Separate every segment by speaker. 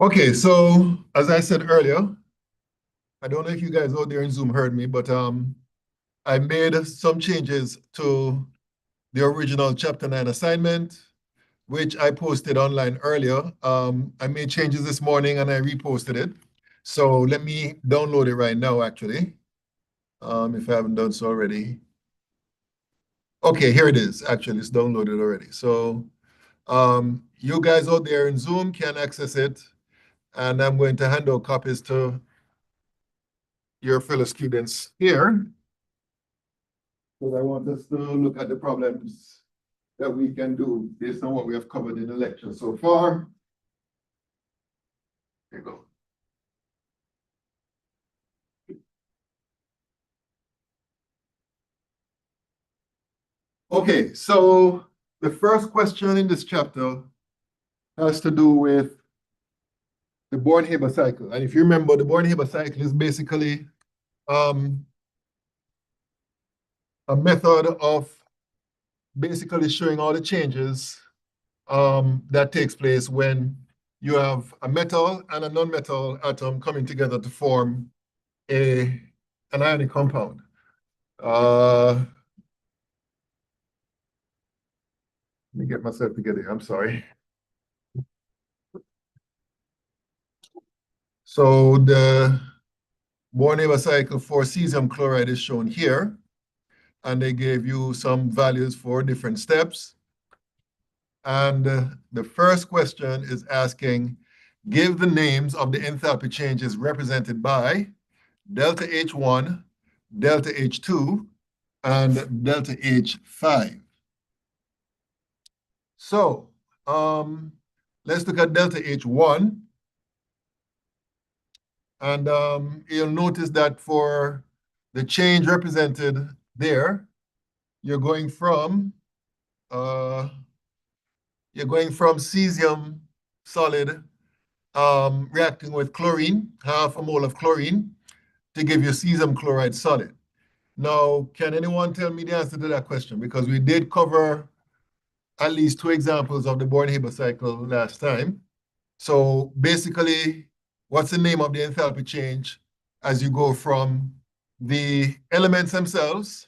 Speaker 1: Okay, so as I said earlier, I don't know if you guys out there in Zoom heard me, but I made some changes to the original Chapter 9 assignment, which I posted online earlier. I made changes this morning and I reposted it. So let me download it right now, actually, if I haven't done so already. Okay, here it is. Actually, it's downloaded already. So you guys out there in Zoom can access it, and I'm going to hand out copies to your fellow students here. Because I want us to look at the problems that we can do based on what we have covered in the lecture so far. Here you go. Okay, so the first question in this chapter has to do with the Born-Haber cycle. And if you remember, the Born-Haber cycle is basically um, a method of basically showing all the changes that takes place when you have a metal and a non-metal atom coming together to form an ionic compound. Let me get myself together here. I'm sorry. So the Born-Haber cycle for cesium chloride is shown here, and they gave you some values for different steps. And the first question is asking, give the names of the enthalpy changes represented by delta H1, delta H2, and delta H5. So let's look at delta H1. And you'll notice that for the change represented there, you're going from cesium solid reacting with chlorine, half a mole of chlorine, to give you cesium chloride solid. Now, can anyone tell me the answer to that question? Because we did cover at least two examples of the Born-Haber cycle last time. So basically, what's the name of the enthalpy change as you go from the elements themselves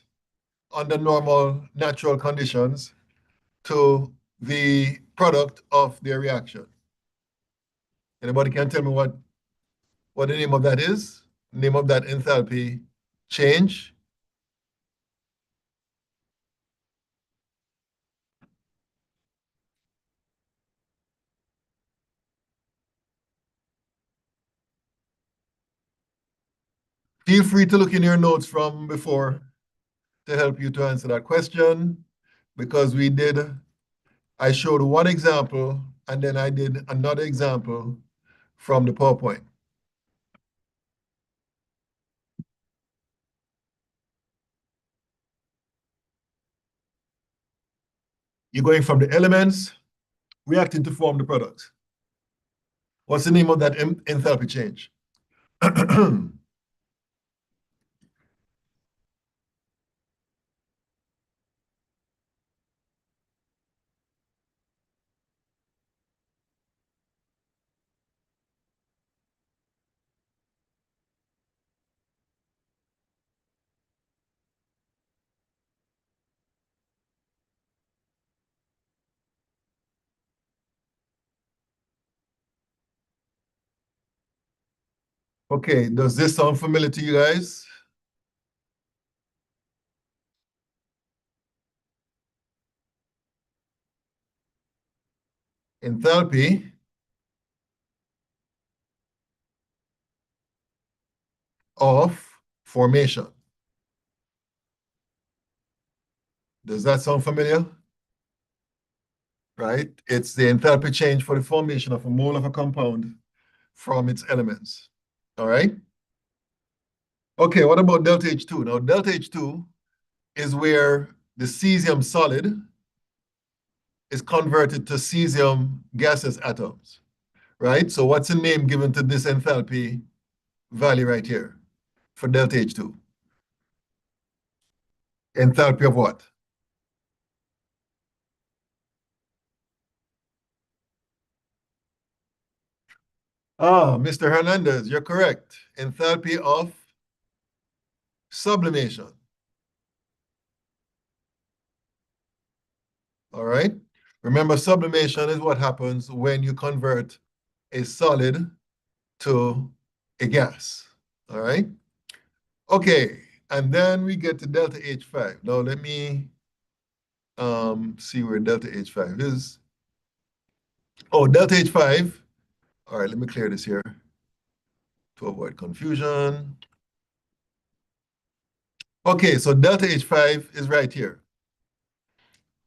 Speaker 1: under normal natural conditions to the product of their reaction? Anybody can tell me what the name of that is? Name of that enthalpy change? Feel free to look in your notes from before to help you to answer that question, because I showed one example and then I did another example from the PowerPoint. You're going from the elements reacting to form the product. What's the name of that enthalpy change? Okay, does this sound familiar to you guys? Enthalpy of formation. Does that sound familiar? Right? It's the enthalpy change for the formation of a mole of a compound from its elements. All right? Okay, what about delta H2? Now, delta H2 is where the cesium solid is converted to cesium gaseous atoms, right? So what's the name given to this enthalpy value right here for delta H2? Enthalpy of what? Ah, Mr. Hernandez, you're correct. Enthalpy of sublimation. All right. Remember, sublimation is what happens when you convert a solid to a gas. All right. Okay. And then we get to delta H5. Now let me see where delta H5 is. Oh, delta H5. All right, let me clear this here to avoid confusion. Okay, so delta H5 is right here,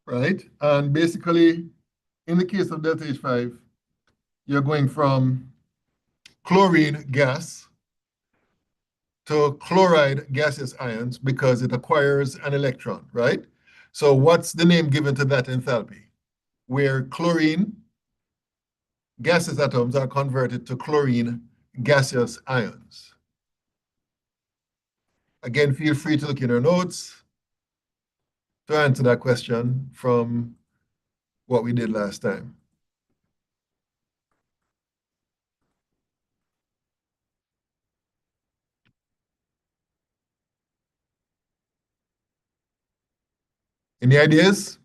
Speaker 1: right? And basically, in the case of delta H5, you're going from chlorine gas to chloride gaseous ions because it acquires an electron, right? So what's the name given to that enthalpy? Where chlorine gaseous atoms are converted to chlorine gaseous ions. Again, feel free to look in your notes to answer that question from what we did last time. Any ideas?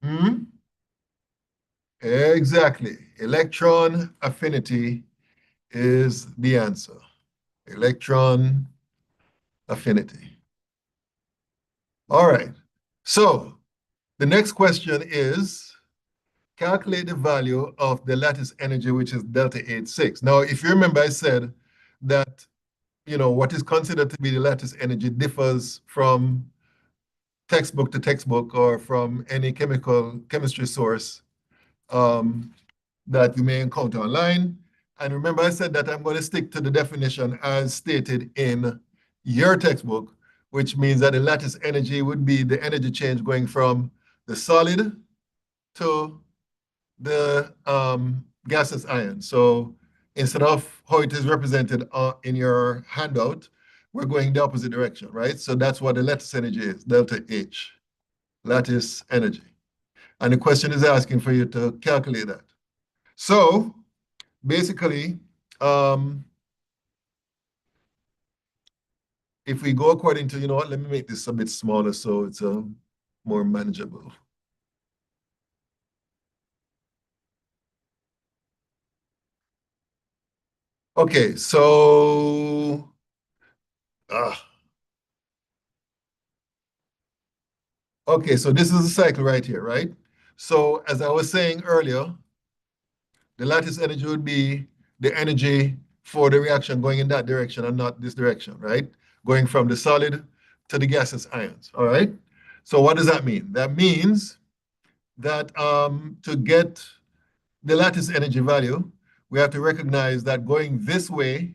Speaker 1: Hmm? Exactly. Electron affinity is the answer. Electron affinity. All right. So the next question is calculate the value of the lattice energy, which is delta H6. Now, if you remember, I said that what is considered to be the lattice energy differs from textbook to textbook or from any chemistry source um, that you may encounter online. And remember, I said that I'm going to stick to the definition as stated in your textbook, which means that the lattice energy would be the energy change going from the solid to the gaseous ion. So instead of how it is represented in your handout, we're going the opposite direction, right? So that's what the lattice energy is, delta H, lattice energy. And the question is asking for you to calculate that. So basically, if we go according to, let me make this a bit smaller so it's more manageable. Okay, so uh, okay, so this is a cycle right here, right? So as I was saying earlier, the lattice energy would be the energy for the reaction going in that direction and not this direction, right? Going from the solid to the gaseous ions, all right? So what does that mean? That means that to get the lattice energy value, we have to recognize that going this way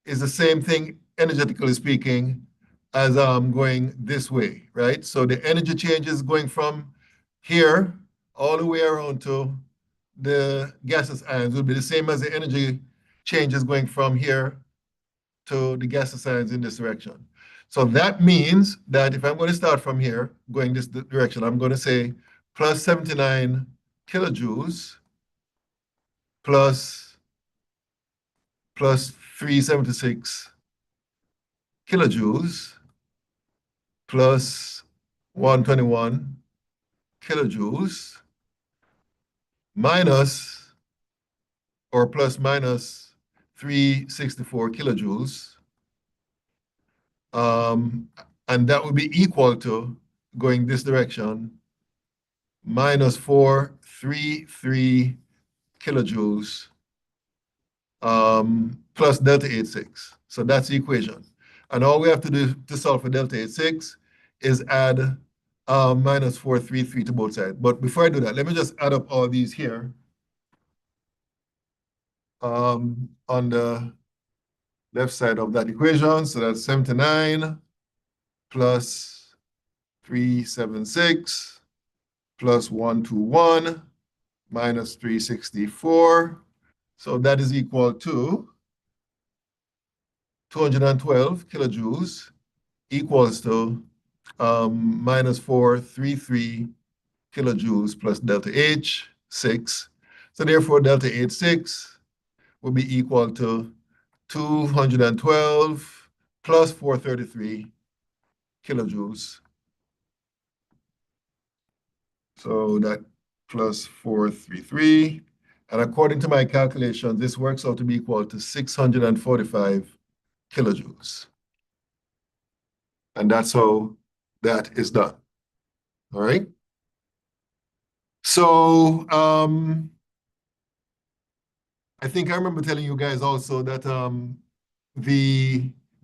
Speaker 1: is the same thing, energetically speaking, as going this way, right? So the energy change is going from here all the way around to the gaseous ions will be the same as the energy changes going from here to the gaseous ions in this direction. So that means that if I'm going to start from here, going this direction, I'm going to say plus 79 kilojoules plus 376 kilojoules plus 121 kilojoules minus or plus minus 364 kilojoules. And that would be equal to going this direction minus 433 kilojoules plus delta H6. So that's the equation. And all we have to do to solve for delta H6 is add minus 433 to both sides. But before I do that, let me just add up all these here on the left side of that equation. So that's 79 plus 376 plus 121 minus 364. So that is equal to 212 kilojoules equals to minus 433 kilojoules plus delta H, 6. So therefore, delta H6 will be equal to 212 plus 433 kilojoules. So that plus 433. And according to my calculations, this works out to be equal to 645 kilojoules. And that's how that is done. All right. So I think I remember telling you guys also that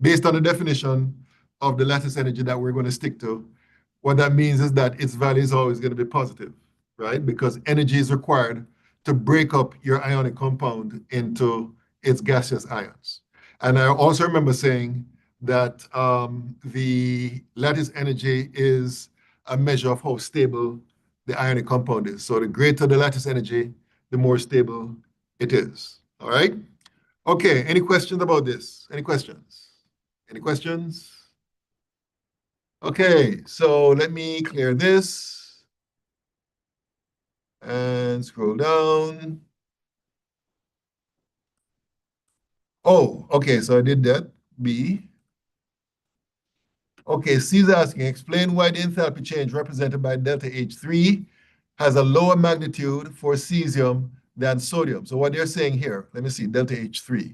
Speaker 1: based on the definition of the lattice energy that we're going to stick to, what that means is that its value is always going to be positive, right? Because energy is required to break up your ionic compound into its gaseous ions. And I also remember saying that the lattice energy is a measure of how stable the ionic compound is. So the greater the lattice energy, the more stable it is. All right? Okay, any questions about this? Any questions? Any questions? Okay, so let me clear this and scroll down. Oh, okay, so I did that. B. Okay, C's asking, explain why the enthalpy change represented by delta H3 has a lower magnitude for cesium than sodium. So what they're saying here, let me see, delta H3.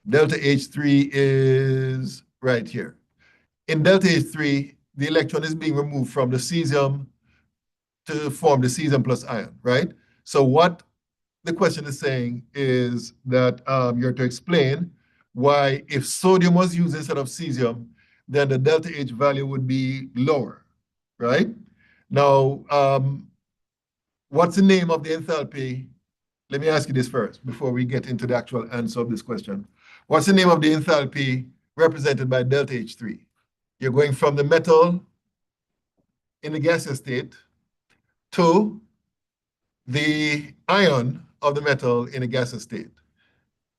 Speaker 1: Delta H3 is right here. In delta H3, the electron is being removed from the cesium to form the cesium plus ion, right? So what the question is saying is that you're to explain why if sodium was used instead of cesium, then the delta H value would be lower, right? Now, what's the name of the enthalpy? Let me ask you this first before we get into the actual answer of this question. What's the name of the enthalpy represented by delta H3? You're going from the metal in the gaseous state to the ion of the metal in a gaseous state.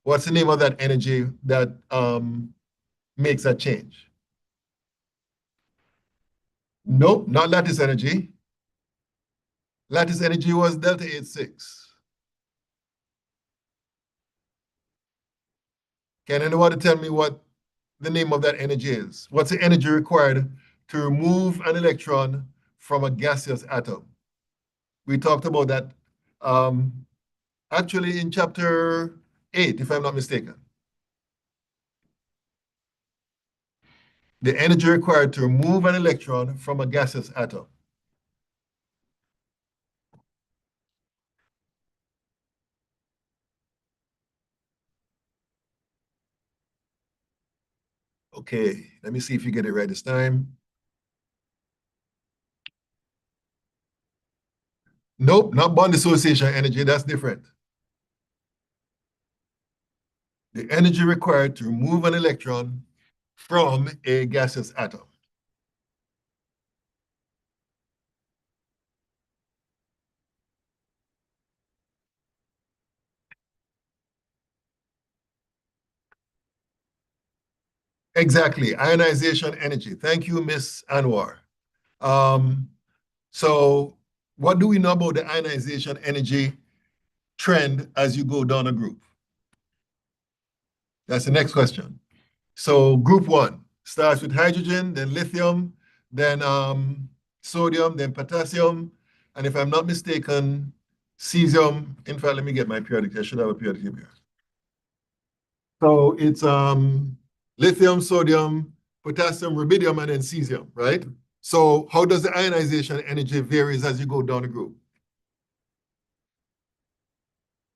Speaker 1: What's the name of that energy that makes that change? Nope, not lattice energy. Lattice energy was delta H6. Can anyone tell me what the name of that energy is? What's the energy required to remove an electron from a gaseous atom? We talked about that actually in chapter 8, if I'm not mistaken. The energy required to remove an electron from a gaseous atom. Okay, let me see if you get it right this time. Nope, not bond dissociation energy, that's different. The energy required to remove an electron from a gaseous atom. Exactly, ionization energy. Thank you, Miss Anwar. So what do we know about the ionization energy trend as you go down a group? That's the next question. So group 1 starts with hydrogen, then lithium, then sodium, then potassium, and if I'm not mistaken, cesium. In fact, let me get my periodic. I should have a periodic here. So it's lithium, sodium, potassium, rubidium, and then cesium, right? So how does the ionization energy varies as you go down the group?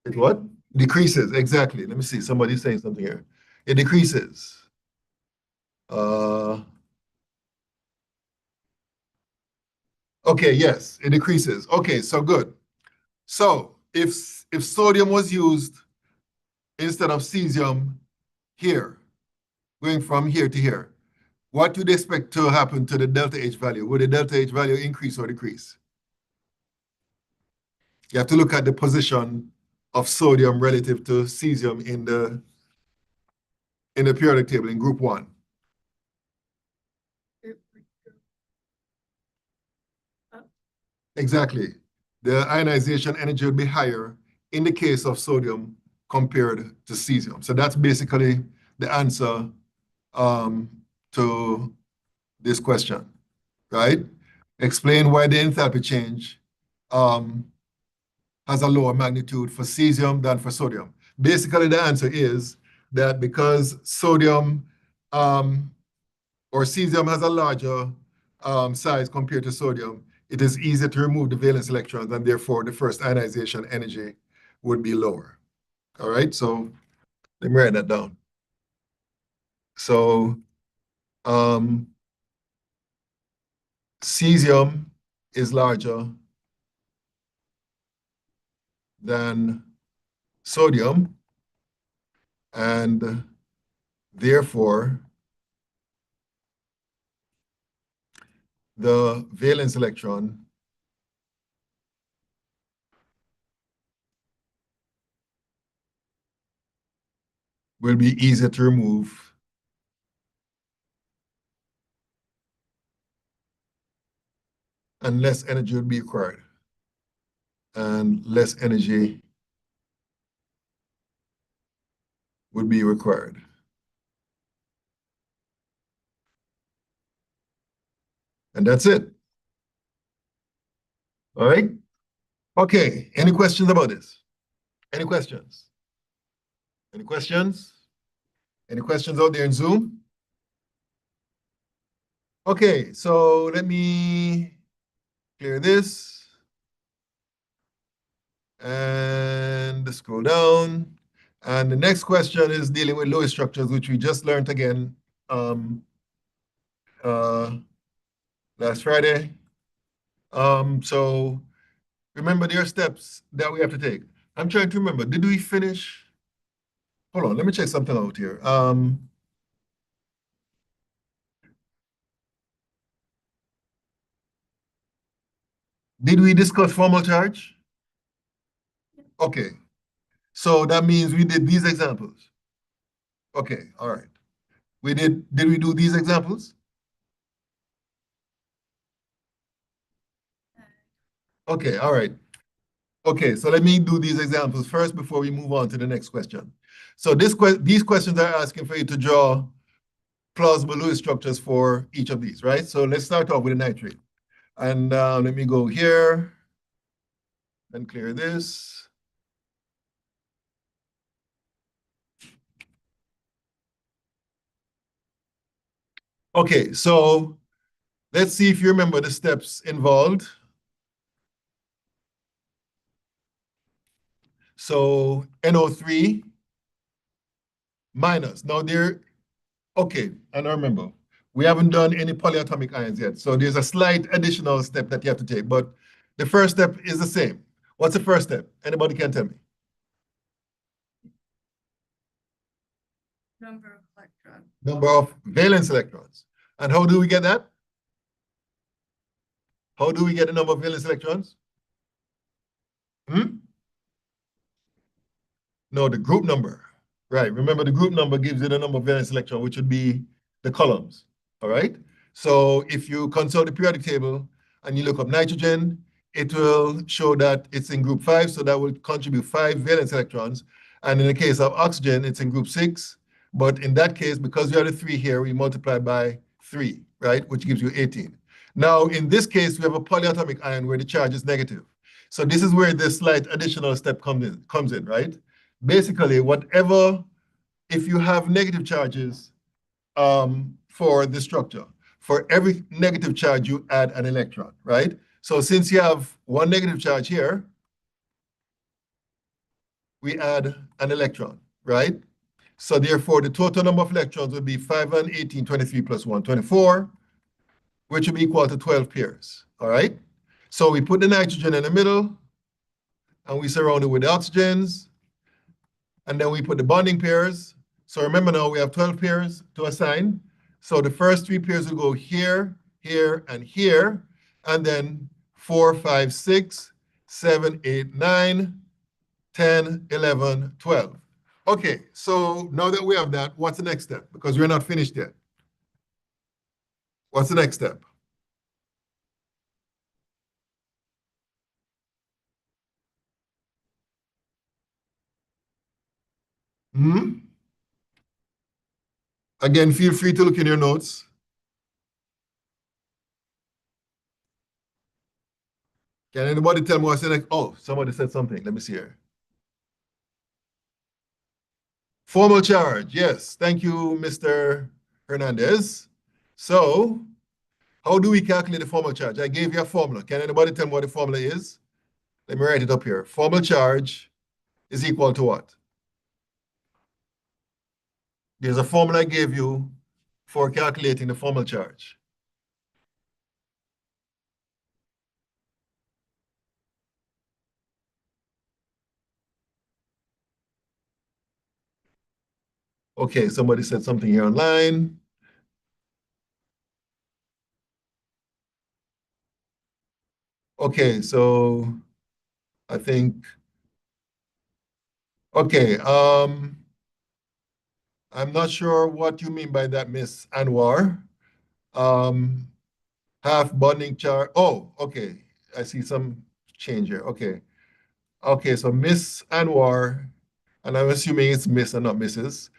Speaker 1: It what? Decreases, exactly. Let me see, somebody's saying something here. It decreases. Okay, yes, it decreases. Okay, so good. So if sodium was used instead of cesium here, going from here to here, what would you expect to happen to the delta H value? Would the delta H value increase or decrease? You have to look at the position of sodium relative to cesium in the in the periodic table in group 1? Exactly. The ionization energy will be higher in the case of sodium compared to cesium. So that's basically the answer to this question, right? Explain why the enthalpy change has a lower magnitude for cesium than for sodium. Basically, the answer is that because sodium or cesium has a larger size compared to sodium, it is easier to remove the valence electrons, and therefore the first ionization energy would be lower. All right, so let me write that down. So cesium is larger than sodium, and therefore the valence electron will be easier to remove and less energy will be required. And less energy would be required. And that's it. All right? Okay, any questions about this? Any questions? Any questions? Any questions out there in Zoom? Okay, so let me clear this. And scroll down. And the next question is dealing with Lewis structures, which we just learned again last Friday. So remember, there are steps that we have to take. I'm trying to remember, did we finish? Hold on, let me check something out here. Did we discuss formal charge? Okay, so that means we did these examples. Okay, all right. Did we do these examples? Okay, all right. Okay, so let me do these examples first before we move on to the next question. So these questions are asking for you to draw plausible Lewis structures for each of these, right? So let's start off with a nitrate. And let me go here and clear this. Okay, so let's see if you remember the steps involved. So NO3 minus. Now okay, and I remember, we haven't done any polyatomic ions yet. So there's a slight additional step that you have to take, but the first step is the same. What's the first step? Anybody can tell me?
Speaker 2: Number of electrons.
Speaker 1: Number of valence electrons. And how do we get that? How do we get the number of valence electrons? No, the group number. Right. Remember, the group number gives you the number of valence electron, which would be the columns. All right. So if you consult the periodic table and you look up nitrogen, it will show that it's in group 5, so that will contribute 5 valence electrons. And in the case of oxygen, it's in group 6. But in that case, because we have the 3 here, we multiply by 3, right, which gives you 18. Now, in this case, we have a polyatomic ion where the charge is negative. So this is where this slight additional step comes in, right? Basically, if you have negative charges for the structure, for every negative charge, you add an electron, right? So since you have one negative charge here, we add an electron, right? So therefore, the total number of electrons would be 5 and 18, 23 plus 1, 24, which would be equal to 12 pairs, all right? So we put the nitrogen in the middle, and we surround it with the oxygens, and then we put the bonding pairs. So remember now, we have 12 pairs to assign. So the first 3 pairs will go here, here, and here, and then 4, 5, 6, 7, 8, 9, 10, 11, 12. Okay, so now that we have that, what's the next step? Because we're not finished yet. What's the next step? Hmm? Again, feel free to look in your notes. Can anybody tell me what's the next? Oh, somebody said something. Let me see here. Formal charge. Yes. Thank you, Mr. Hernandez. So, how do we calculate the formal charge? I gave you a formula. Can anybody tell me what the formula is? Let me write it up here. Formal charge is equal to what? There's a formula I gave you for calculating the formal charge. Okay, somebody said something here online. Okay, so I think, okay, I'm not sure what you mean by that, Miss Anwar. Um, half bonding charge. Oh, okay. I see some change here. Okay. Okay, so Miss Anwar, and I'm assuming it's Miss and not Mrs.,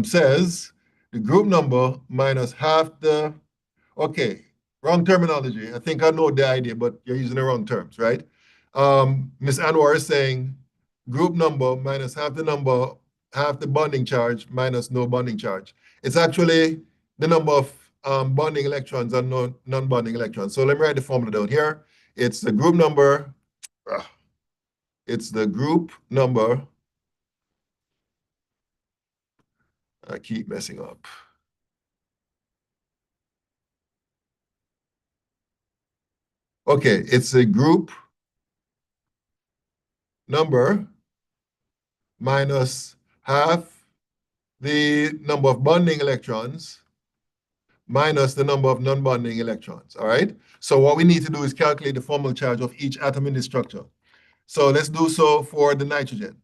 Speaker 1: says the group number minus half the, okay, wrong terminology. I think I know the idea, but you're using the wrong terms, right? Miss Anwar is saying group number minus half the number, half the bonding charge minus no bonding charge. It's actually the number of bonding electrons and non-bonding electrons. So let me write the formula down here. It's the group number, it's the group number. I keep messing up. Okay, it's a group number minus half the number of bonding electrons minus the number of non-bonding electrons, all right? So what we need to do is calculate the formal charge of each atom in the structure. So let's do so for the nitrogen.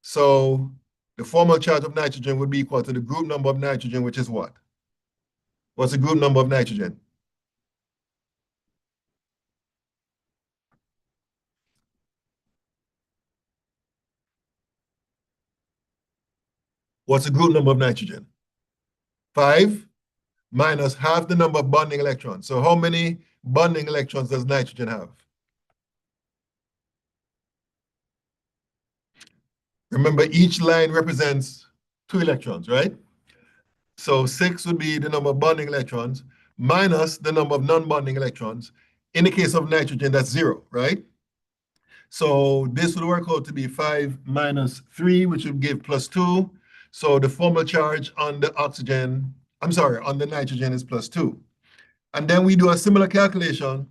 Speaker 1: So the formal charge of nitrogen would be equal to the group number of nitrogen, which is what? What's the group number of nitrogen? What's the group number of nitrogen? 5 minus half the number of bonding electrons. So how many bonding electrons does nitrogen have? Remember, each line represents 2 electrons, right? So 6 would be the number of bonding electrons minus the number of non-bonding electrons. In the case of nitrogen, that's 0, right? So this would work out to be 5 minus 3, which would give plus 2. So the formal charge on the oxygen, I'm sorry, on the nitrogen is plus 2. And then we do a similar calculation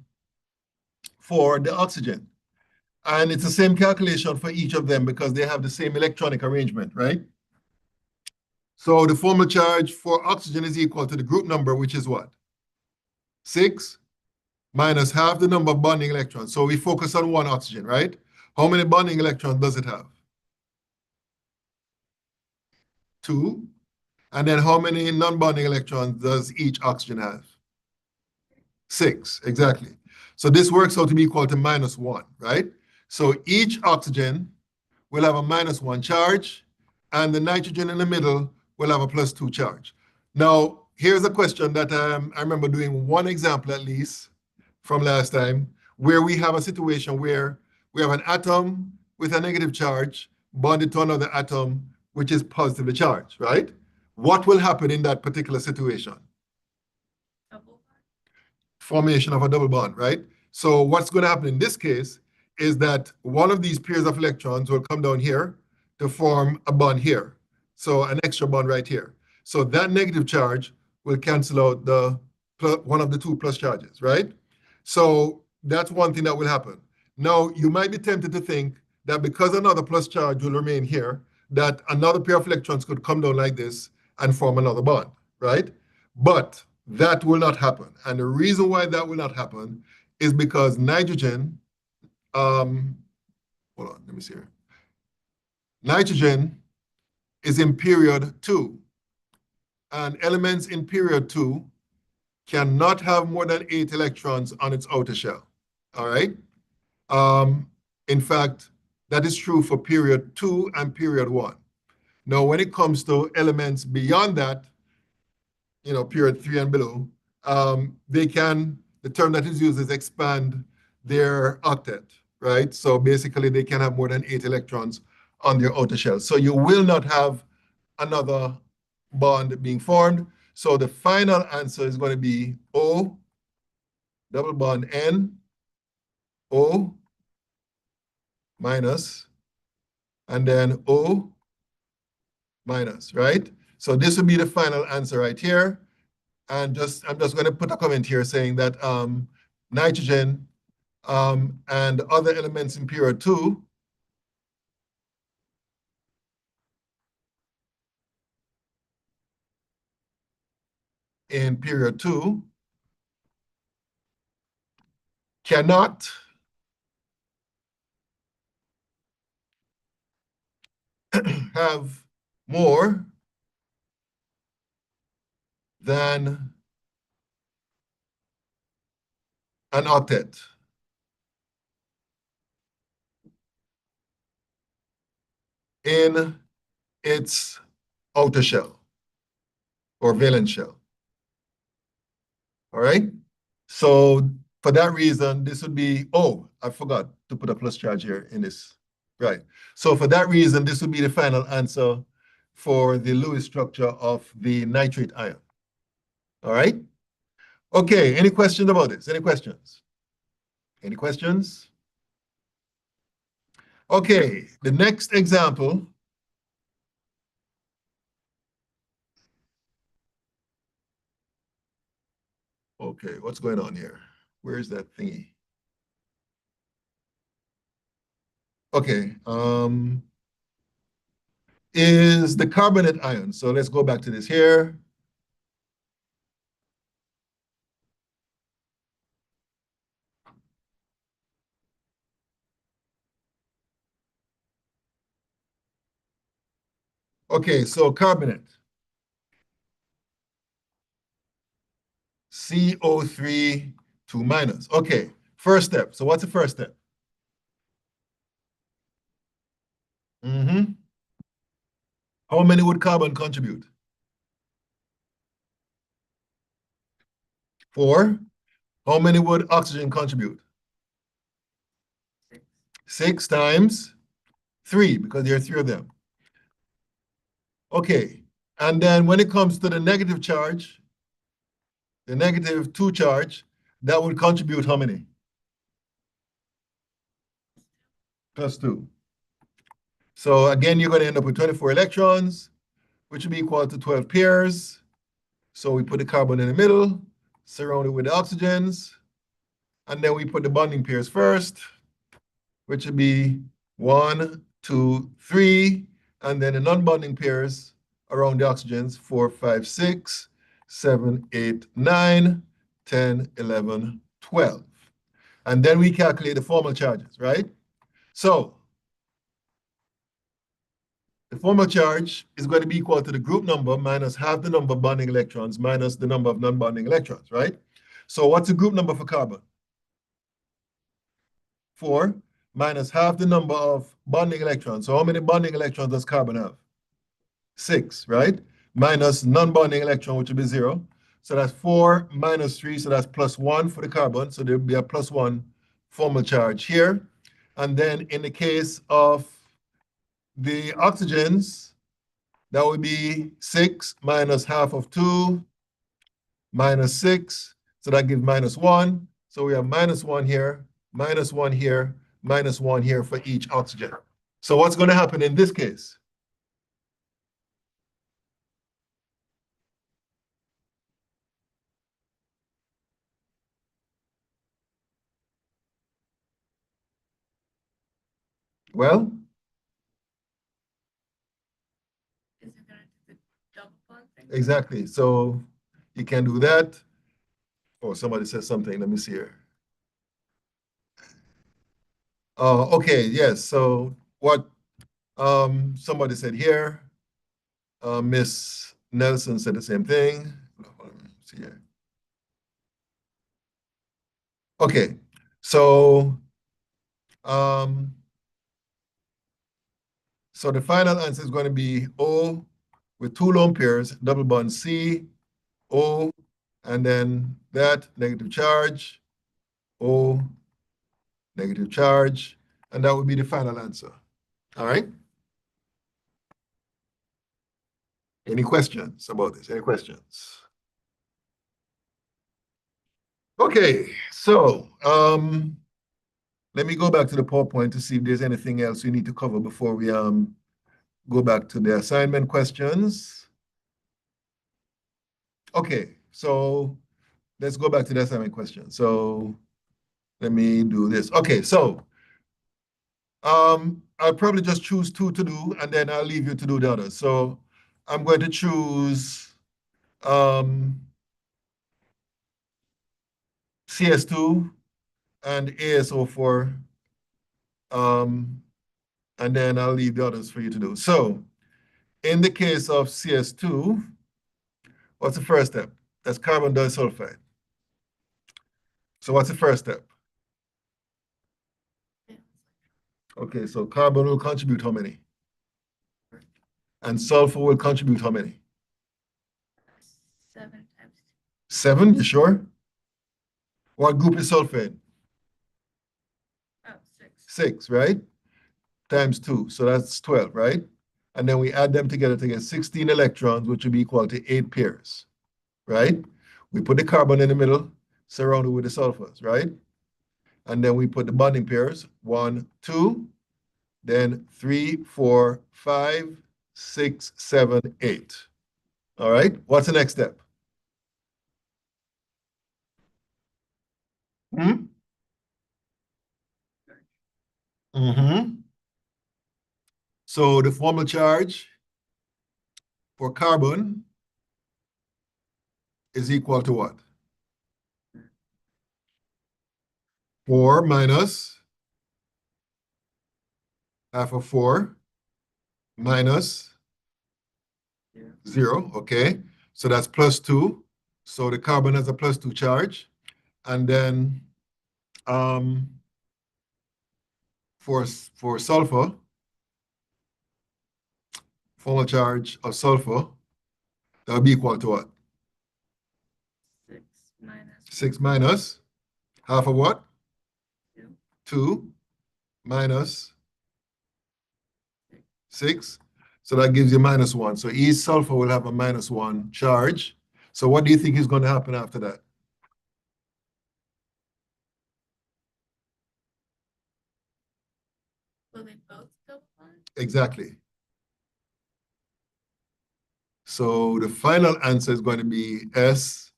Speaker 1: for the oxygen. And it's the same calculation for each of them because they have the same electronic arrangement, right? So the formal charge for oxygen is equal to the group number, which is what? 6 minus half the number of bonding electrons. So we focus on one oxygen, right? How many bonding electrons does it have? 2. And then how many non-bonding electrons does each oxygen have? 6, exactly. So this works out to be equal to minus 1, right? So each oxygen will have a minus 1 charge, and the nitrogen in the middle will have a plus 2 charge. Now, here's a question that I remember doing one example at least from last time, where we have a situation where we have an atom with a negative charge bonded to another atom which is positively charged, right? What will happen in that particular situation? Formation of a double bond, right? So what's going to happen in this case is that one of these pairs of electrons will come down here to form a bond here. So an extra bond right here. So that negative charge will cancel out the one of the 2 plus charges, right? So that's one thing that will happen. Now, you might be tempted to think that because another plus charge will remain here, that another pair of electrons could come down like this and form another bond, right? But that will not happen. And the reason why that will not happen is because nitrogen, hold on, let me see here. Nitrogen is in period 2. And elements in period 2 cannot have more than 8 electrons on its outer shell. All right? In fact, that is true for period 2 and period 1. Now, when it comes to elements beyond that, period 3 and below, the term that is used is expand their octet, right? So basically, they can have more than 8 electrons on their outer shell. So you will not have another bond being formed. So the final answer is going to be O, double bond N, O minus, and then O minus, right? So this would be the final answer right here. And I'm just going to put a comment here saying that nitrogen and other elements in period 2 cannot have more than an octet. In its outer shell or valence shell. All right? So for that reason, this would be, oh, I forgot to put a plus charge here in this. Right. So for that reason, this would be the final answer for the Lewis structure of the nitrate ion. All right? Okay, any questions about this? Any questions? Any questions? Okay, the next example. Okay, what's going on here? Where's that thingy? Okay, is the carbonate ion. So let's go back to this here. Okay, so carbonate. CO3 2 minus. Okay, first step. So what's the first step? How many would carbon contribute? 4. How many would oxygen contribute? 6 times 3, because there are 3 of them. Okay, and then when it comes to the negative charge, the negative 2 charge, that would contribute how many? Plus 2. So again, you're going to end up with 24 electrons, which would be equal to 12 pairs. So we put the carbon in the middle, surrounded with the oxygens, and then we put the bonding pairs first, which would be 1, 2, 3, and then the non-bonding pairs around the oxygens, 4, 5, 6, 7, 8, 9, 10, 11, 12. And then we calculate the formal charges, right? So the formal charge is going to be equal to the group number minus half the number of bonding electrons minus the number of non-bonding electrons, right? So what's the group number for carbon? 4 minus half the number of bonding electrons. So how many bonding electrons does carbon have? 6, right? Minus non-bonding electron, which will be 0. So that's 4 minus 3, so that's plus 1 for the carbon. So there will be a plus 1 formal charge here. And then in the case of the oxygens, that would be 6 minus half of 2 minus 6. So that gives minus 1. So we have minus 1 here, minus 1 here, minus 1 here for each oxygen. So what's going to happen in this case? Well, exactly. So you can do that. Oh, somebody says something. Let me see here. Okay, yes. So what somebody said here, Miss Nelson said the same thing. See here. Okay, so so the final answer is going to be O with two lone pairs, double bond C, O, and then that negative charge, O, negative charge, and that would be the final answer. All right? Any questions about this? Any questions? Okay, so let me go back to the PowerPoint to see if there's anything else we need to cover before we go back to the assignment questions. Okay, so let's go back to the assignment question. So let me do this. Okay, so I'll probably just choose two to do, and then I'll leave you to do the others. So I'm going to choose CS2 and ASO4, and then I'll leave the others for you to do. So in the case of CS2, what's the first step? That's carbon disulfide. So what's the first step? Okay, so carbon will contribute how many? And sulfur will contribute how many?
Speaker 2: 7 times.
Speaker 1: 7, you sure? What group is sulfur in?
Speaker 2: Oh, 6.
Speaker 1: 6, right? Times 2, so that's 12, right? And then we add them together to get 16 electrons, which would be equal to 8 pairs, right? We put the carbon in the middle, surrounded with the sulfurs, right? And then we put the bonding pairs, 1, 2, then 3, 4, 5, 6, 7, 8. All right, what's the next step? Hmm? Mm-hmm. So the formal charge for carbon is equal to what? 4 minus half of 4 minus 0, okay? So that's plus 2. So the carbon has a plus 2 charge. And then for sulfur, formal charge of sulfur, that would be equal to what?
Speaker 2: 6 minus
Speaker 1: 6 minus half of what?
Speaker 2: 2.
Speaker 1: 2 minus 6. So that gives you minus 1. So each sulfur will have a minus 1 charge. So what do you think is going to happen after that?
Speaker 2: Will they both double bond?
Speaker 1: Exactly. So the final answer is going to be S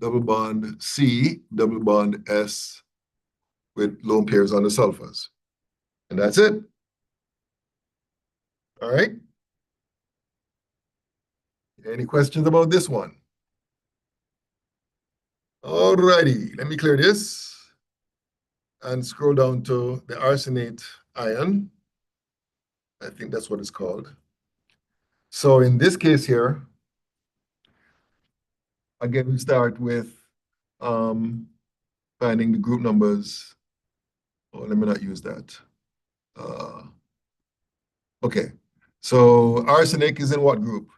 Speaker 1: double bond C double bond S with lone pairs on the sulfurs. And that's it. All right. Any questions about this one? All righty. Let me clear this and scroll down to the arsenate ion. I think that's what it's called. So in this case here, again, we start with finding the group numbers. Oh, let me not use that. Okay, so arsenic is in what group?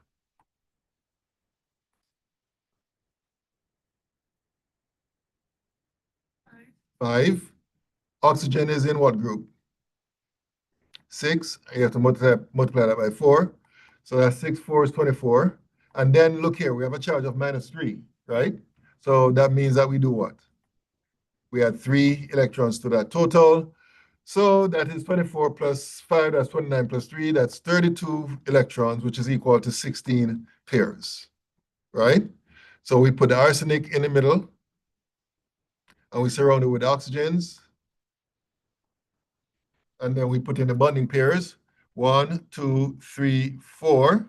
Speaker 1: 5. Oxygen is in what group? 6. You have to multiply that by 4. So that's 6, 4 is 24. And then look here, we have a charge of minus 3, right? So that means that we do what? We add 3 electrons to that total. So that is 24 plus 5, that's 29 plus 3, that's 32 electrons, which is equal to 16 pairs, right? So we put the arsenic in the middle, and we surround it with oxygens. And then we put in the bonding pairs, 1, 2, 3, 4,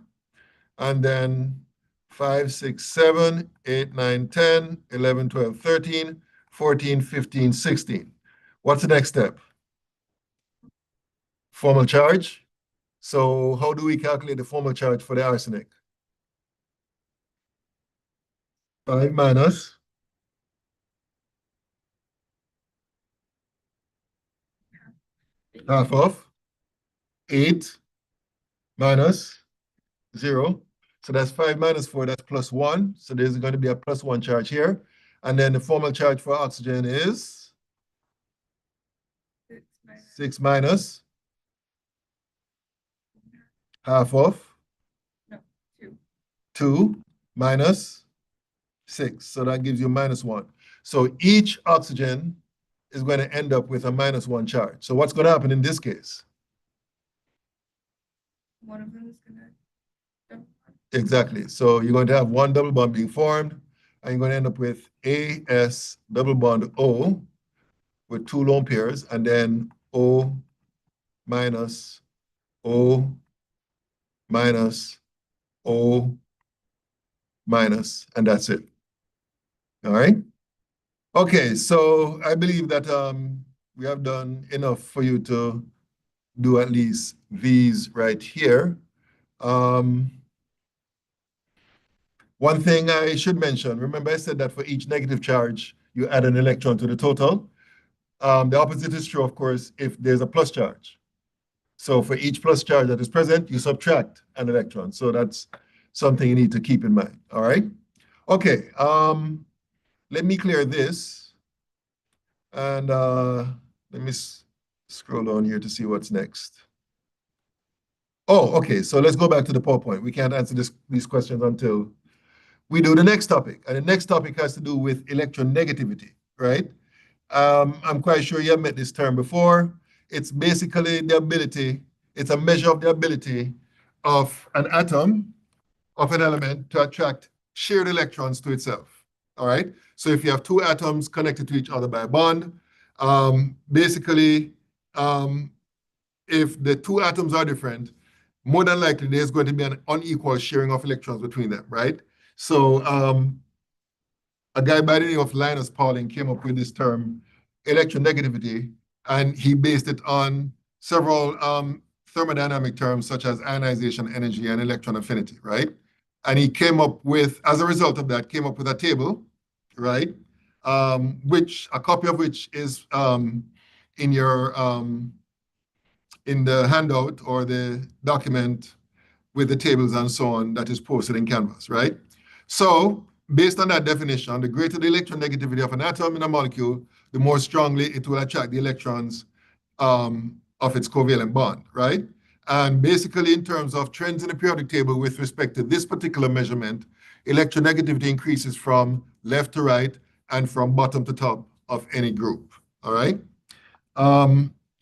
Speaker 1: and then 5, 6, 7, 8, 9, 10, 11, 12, 13, 14, 15, 16. What's the next step? Formal charge. So how do we calculate the formal charge for the arsenic? 5 minus half of 8 minus 0. So that's 5 minus 4, that's plus 1. So there's going to be a plus 1 charge here. And then the formal charge for oxygen is 6 minus half of 2 minus 6. So that gives you minus 1. So each oxygen is going to end up with a minus 1 charge. So what's going to happen in this case?
Speaker 2: One of them is gonna double bond.
Speaker 1: Exactly. So you're going to have one double bond being formed, and you're going to end up with AS double bond O with 2 lone pairs, and then O minus O minus O minus, and that's it. All right. Okay, so I believe that we have done enough for you to do at least these right here. One thing I should mention, remember I said that for each negative charge, you add an electron to the total. The opposite is true, of course, if there's a plus charge. So for each plus charge that is present, you subtract an electron. So that's something you need to keep in mind, all right? Okay, let me clear this. And let me scroll down here to see what's next. Oh, okay, so let's go back to the PowerPoint. We can't answer these questions until we do the next topic. And the next topic has to do with electronegativity, right? I'm quite sure you have met this term before. It's basically the ability, it's a measure of the ability of an atom, of an element, to attract shared electrons to itself, all right? So if you have 2 atoms connected to each other by a bond, basically, if the 2 atoms are different, more than likely there's going to be an unequal sharing of electrons between them, right? So a guy by the name of Linus Pauling came up with this term, electronegativity, and he based it on several thermodynamic terms such as ionization energy and electron affinity, right? And he came up with, as a result of that, came up with a table, right? Which, a copy of which is in your, in the handout or the document with the tables and so on that is posted in Canvas, right? So based on that definition, the greater the electronegativity of an atom in a molecule, the more strongly it will attract the electrons of its covalent bond, right? And basically in terms of trends in the periodic table with respect to this particular measurement, electronegativity increases from left to right and from bottom to top of any group, all right?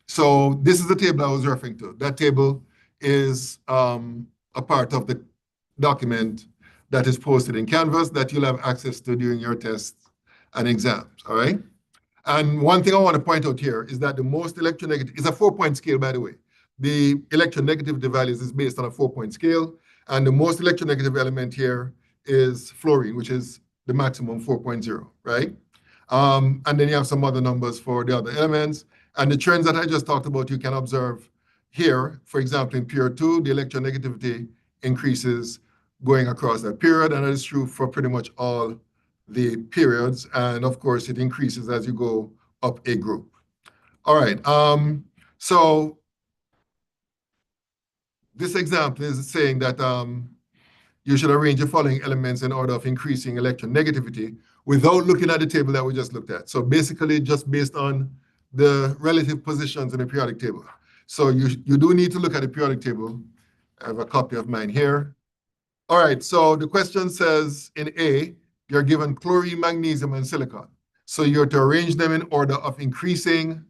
Speaker 1: So this is the table I was referring to. That table is a part of the document that is posted in Canvas that you'll have access to during your tests and exams, all right? And one thing I want to point out here is that the most electronegative, is a 4-point scale, by the way. The electronegativity values is based on a 4-point scale, and the most electronegative element here is fluorine, which is the maximum 4.0, right? And then you have some other numbers for the other elements. And the trends that I just talked about, you can observe here. For example, in period 2, the electronegativity increases going across that period, and that is true for pretty much all the periods. And of course, it increases as you go up a group. All right, so this example is saying that you should arrange the following elements in order of increasing electronegativity without looking at the table that we just looked at. So basically just based on the relative positions in the periodic table. So you do need to look at the periodic table. I have a copy of mine here. All right, so the question says in A, you're given chlorine, magnesium, and silicon. So you're to arrange them in order of increasing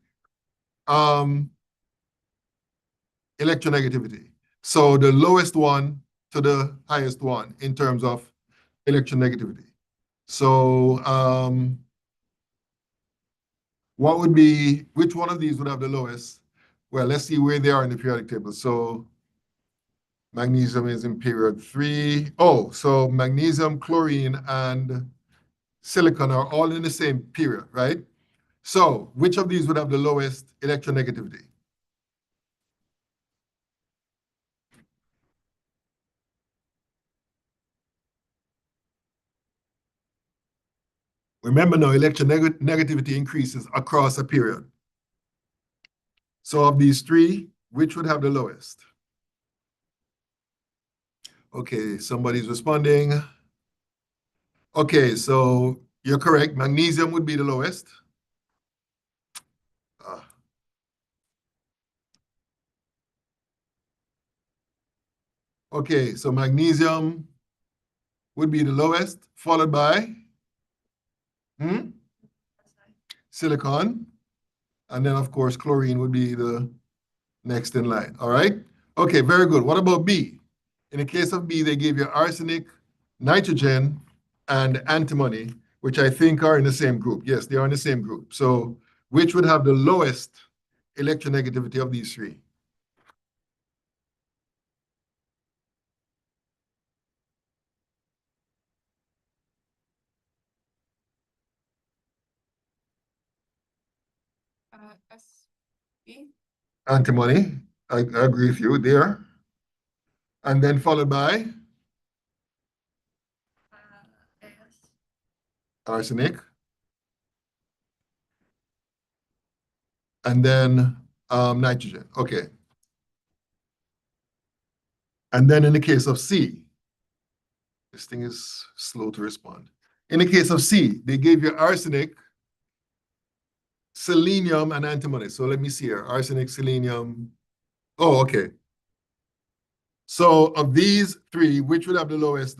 Speaker 1: electronegativity. So the lowest one to the highest one in terms of electronegativity. So what would be, which one of these would have the lowest? Well, let's see where they are in the periodic table. So magnesium is in period 3. Oh, so magnesium, chlorine, and silicon are all in the same period, right? So which of these would have the lowest electronegativity? Remember now, negativity increases across a period. So of these three, which would have the lowest? Okay, somebody's responding. Okay, so you're correct. Magnesium would be the lowest. Okay, so magnesium would be the lowest, followed by silicon. And then, of course, chlorine would be the next in line. All right? Okay, very good. What about B? In the case of B, they gave you arsenic, nitrogen, and antimony, which I think are in the same group. Yes, they are in the same group. So which would have the lowest electronegativity of these three?
Speaker 2: SB.
Speaker 1: Antimony, I agree with you there. And then followed by
Speaker 2: AS.
Speaker 1: arsenic. And then nitrogen. Okay. And then in the case of C, this thing is slow to respond. In the case of C, they gave you arsenic, selenium, and antimony. So let me see here. Arsenic, selenium. Oh, okay. So of these three, which would have the lowest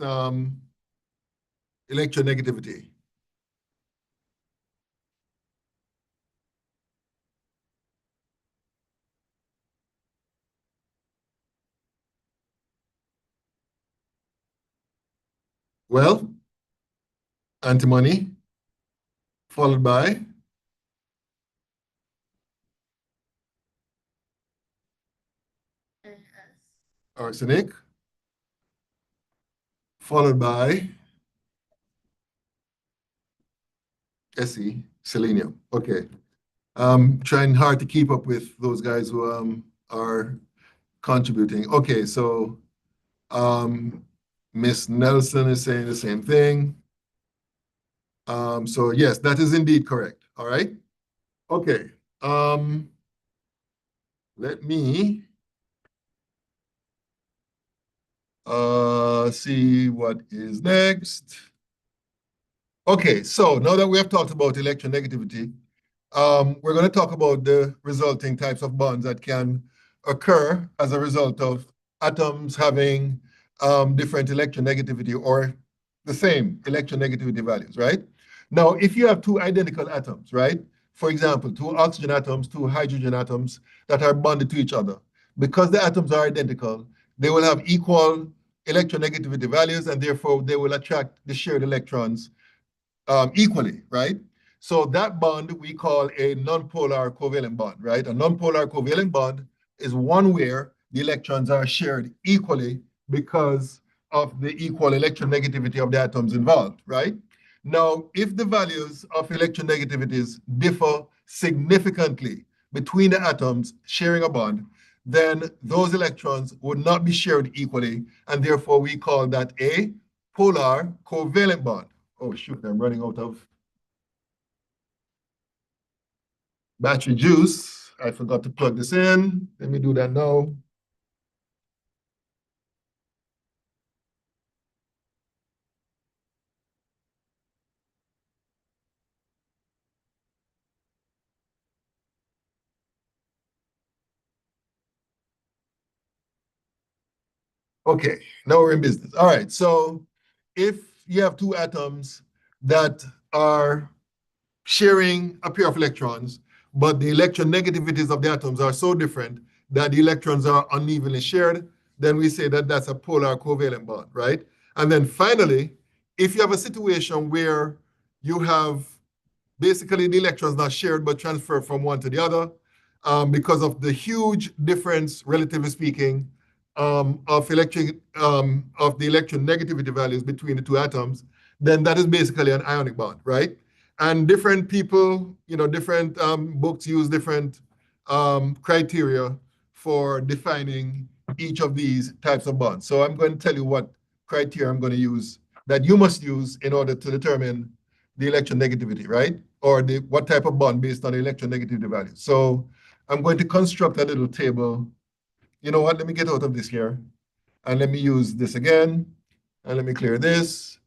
Speaker 1: electronegativity? Well, antimony, followed by
Speaker 2: AS.
Speaker 1: arsenic, followed by Se, selenium. Okay. Trying hard to keep up with those guys who are contributing. Okay, so Miss Nelson is saying the same thing. So yes, that is indeed correct. All right. Okay. Let me see what is next. Okay, so now that we have talked about electronegativity, we're going to talk about the resulting types of bonds that can occur as a result of atoms having different electronegativity or the same electronegativity values, right? Now, if you have two identical atoms, right? For example, two oxygen atoms, two hydrogen atoms that are bonded to each other, because the atoms are identical, they will have equal electronegativity values, and therefore they will attract the shared electrons equally, right? So that bond we call a nonpolar covalent bond, right? A nonpolar covalent bond is one where the electrons are shared equally because of the equal electronegativities of the atoms involved, right? Now, if the values of electronegativities differ significantly between the atoms sharing a bond, then those electrons would not be shared equally, and therefore we call that a polar covalent bond. Oh, shoot, I'm running out of battery juice. I forgot to plug this in. Let me do that now. Okay, now we're in business. All right, so if you have two atoms that are sharing a pair of electrons, but the electronegativities of the atoms are so different that the electrons are unevenly shared, then we say that that's a polar covalent bond, right? And then finally, if you have a situation where you have basically the electrons not shared but transferred from one to the other because of the huge difference, relatively speaking, of the electronegativity values between the two atoms, then that is basically an ionic bond, right? And different people, different books use different criteria for defining each of these types of bonds. So I'm going to tell you what criteria I'm going to use that you must use in order to determine the electronegativity, right? Or what type of bond based on the electronegativity value. So I'm going to construct a little table. You know what? Let me get out of this here. And let me use this again. And let me clear this.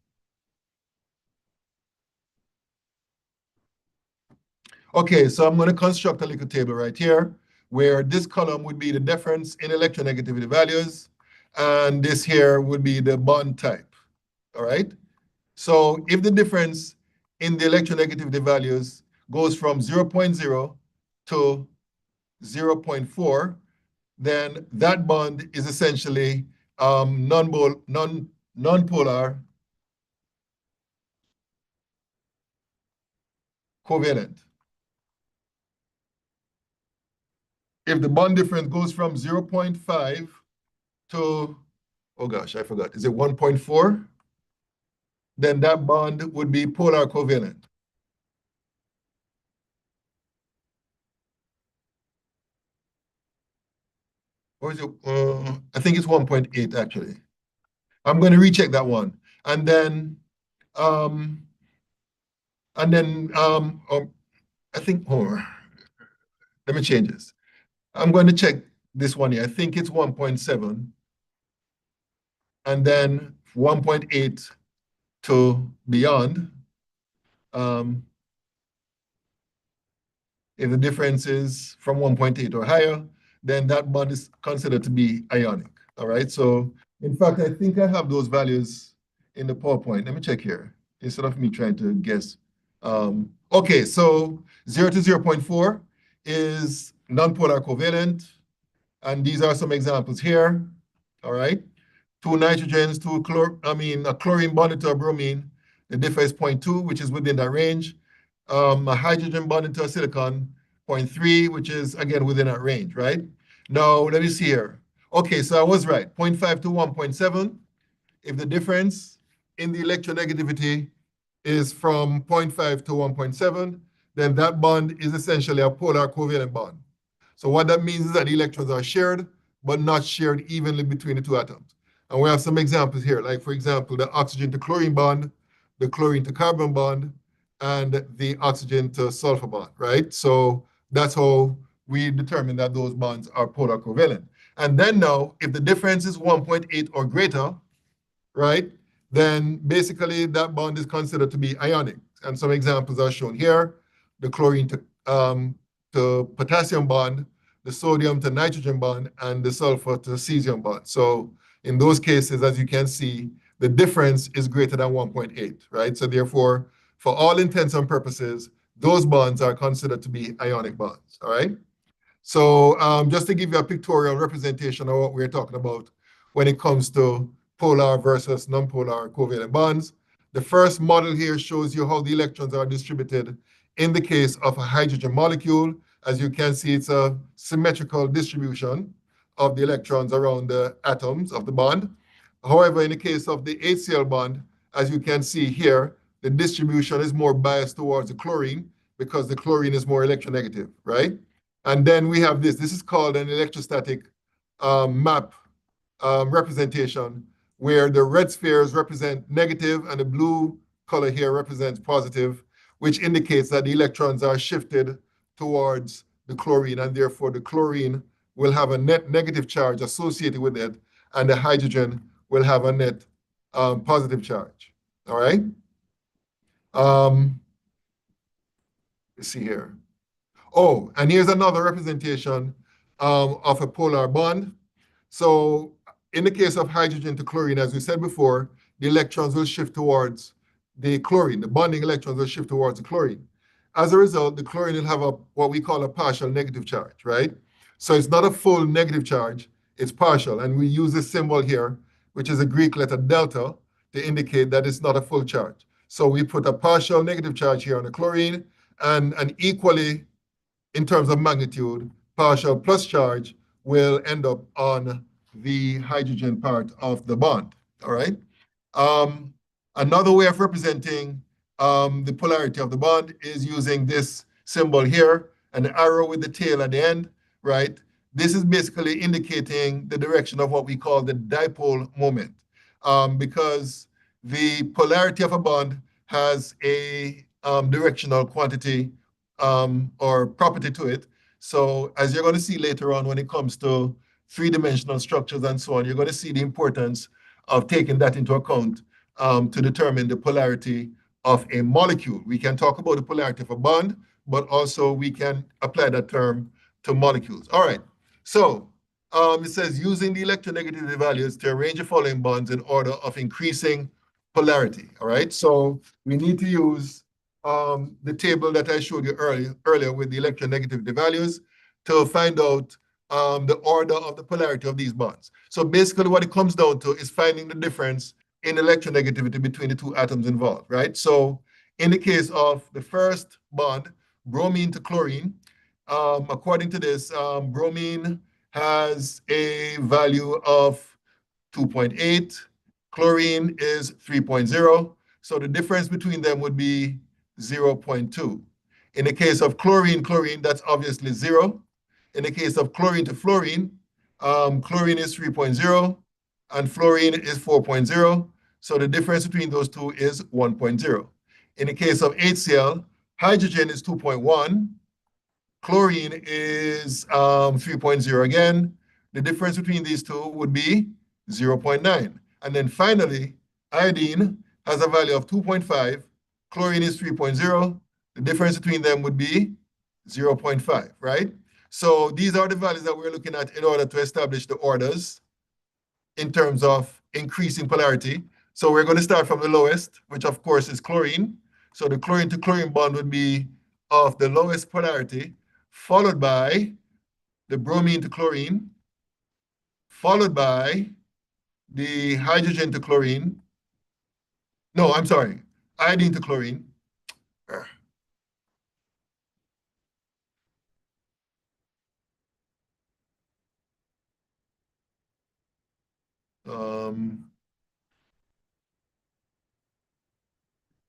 Speaker 1: Okay, so I'm going to construct a little table right here where this column would be the difference in electronegativity values, and this here would be the bond type. All right? So if the difference in the electronegativity values goes from 0.0 to 0.4, then that bond is essentially non-polar covalent. If the bond difference goes from 0.5 to, oh gosh, I forgot, is it 1.4? Then that bond would be polar covalent. Or is it, I think it's 1.8 actually. I'm going to recheck that one. And then, I think, let me change this. I'm going to check this one here. I think it's 1.7. And then 1.8 to beyond. If the difference is from 1.8 or higher, then that bond is considered to be ionic. All right. So in fact, I think I have those values in the PowerPoint. Let me check here instead of me trying to guess. Okay, so 0 to 0.4 is nonpolar covalent. And these are some examples here. All right. Two nitrogens, a chlorine bonded to a bromine. The differ is 0.2, which is within that range. A hydrogen bonded to a silicon, 0.3, which is again within that range, right? Now, let me see here. Okay, so I was right. 0.5 to 1.7. If the difference in the electronegativity is from 0.5 to 1.7, then that bond is essentially a polar covalent bond. So what that means is that the electrons are shared, but not shared evenly between the two atoms. And we have some examples here, like for example, the oxygen to chlorine bond, the chlorine to carbon bond, and the oxygen to sulfur bond, right? So that's how we determine that those bonds are polar covalent. And then now, if the difference is 1.8 or greater, right, then basically that bond is considered to be ionic. And some examples are shown here, the chlorine to potassium bond, the sodium to nitrogen bond, and the sulfur to cesium bond. So in those cases, as you can see, the difference is greater than 1.8, right? So therefore, for all intents and purposes, those bonds are considered to be ionic bonds, all right? So just to give you a pictorial representation of what we're talking about when it comes to polar versus nonpolar covalent bonds, the first model here shows you how the electrons are distributed in the case of a hydrogen molecule. As you can see, it's a symmetrical distribution of the electrons around the atoms of the bond. However, in the case of the HCl bond, as you can see here, the distribution is more biased towards the chlorine because the chlorine is more electronegative, right? And then we have this. This is called an electrostatic map representation, where the red spheres represent negative and the blue color here represents positive, which indicates that the electrons are shifted towards the chlorine, and therefore the chlorine will have a net negative charge associated with it, and the hydrogen will have a net positive charge. All right? Let's see here. Oh, and here's another representation of a polar bond. So in the case of hydrogen to chlorine, as we said before, the electrons will shift towards the chlorine. The bonding electrons will shift towards the chlorine. As a result, the chlorine will have what we call a partial negative charge, right? So it's not a full negative charge, it's partial. And we use this symbol here, which is a Greek letter delta, to indicate that it's not a full charge. So we put a partial negative charge here on the chlorine, and an equally, in terms of magnitude, partial plus charge will end up on the hydrogen part of the bond, all right? Another way of representing the polarity of the bond is using this symbol here, an arrow with the tail at the end, right? This is basically indicating the direction of what we call the dipole moment, because the polarity of a bond has a directional quantity or property to it. So as you're going to see later on when it comes to three-dimensional structures and so on, you're going to see the importance of taking that into account to determine the polarity of a molecule. We can talk about the polarity of a bond, but also we can apply that term to molecules. All right, so it says using the electronegativity values to arrange the following bonds in order of increasing polarity. All right, so we need to use the table that I showed you earlier with the electronegativity values to find out the order of the polarity of these bonds. So basically what it comes down to is finding the difference in electronegativity between the two atoms involved, right? So in the case of the first bond, bromine to chlorine, according to this, bromine has a value of 2.8, chlorine is 3.0, so the difference between them would be 0.2. In the case of chlorine, that's obviously 0. In the case of chlorine to fluorine, chlorine is 3.0 and fluorine is 4.0. So the difference between those two is 1.0. In the case of HCl, hydrogen is 2.1, chlorine is 3.0 again. The difference between these two would be 0.9. And then finally, iodine has a value of 2.5, chlorine is 3.0. The difference between them would be 0.5, right? So these are the values that we're looking at in order to establish the orders in terms of increasing polarity. So we're going to start from the lowest, which of course is chlorine. So the chlorine to chlorine bond would be of the lowest polarity, followed by the bromine to chlorine, followed by the hydrogen to chlorine. No, I'm sorry, iodine to chlorine.